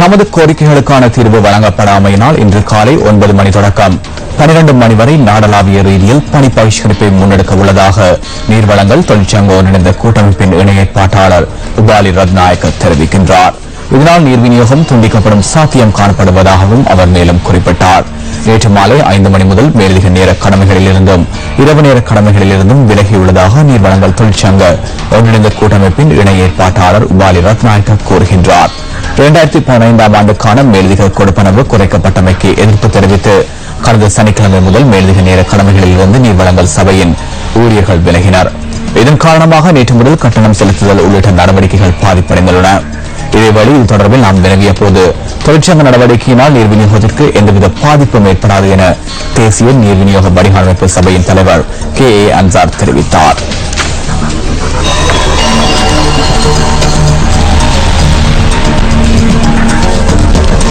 தமது கோரிக்கைகளுக்கான தீர்வு வழங்கப்படாமையினால் இன்று காலை 9 மணி தொடக்கம் 12 மணி வரை நாடளாவிய ரீதியில் பணி பகிஷ்கரிப்பை முன்னெடுக்க உள்ளதாக நீர்வளங்கள் தொழிற்சங்க ஒன்றிணைந்த கூட்டமைப்பின் இணை ஏற்பாட்டாளர் உபாலி ரத்நாயக்க தெரிவிக்கின்றார். இதனால் நீர் விநியோகம் துண்டிக்கப்படும் சாத்தியம் காணப்படுவதாகவும் அவர் மேலும் குறிப்பிட்டார். நேற்று மாலை 5 மணி முதல் மேலதிக நேர கடமைகளிலிருந்தும் இரவு நேர கடமைகளிலிருந்தும் விலகியுள்ளதாக நீர்வளங்கள் தொழிற்சங்க ஒன்றிணைந்த கூட்டமைப்பின் இணை ஏற்பாட்டாளர் உபாலி ரத்நாயக்க கூறுகின்றார். 2015ஆம் ஆண்டுக்கான மேலதிக கொடுப்பனவு குறைக்கப்பட்டமைக்கு எதிர்ப்பு தெரிவித்து கடந்த சனிக்கிழமை முதல் மேலதிக நேர கடமைகளிலிருந்து நீர்வளங்கள் சபையின் ஊழியர்கள் விலகினர். இதன் காரணமாக நேற்று முதல் கட்டணம் செலுத்துதல் உள்ளிட்ட நடவடிக்கைகள் பாதிப்படைந்துள்ளன. இதேவேளை இது தொடர்பில் நாம் வினவிய போது தொழிற்சங்க நடவடிக்கையினால் நீர் விநியோகத்திற்கு எந்தவித பாதிப்பும் ஏற்படாது என தேசிய நீர் விநியோக வடிகாலமைப்பு சபையின் தலைவர் கே ஏ அன்சார் தெரிவித்தார்.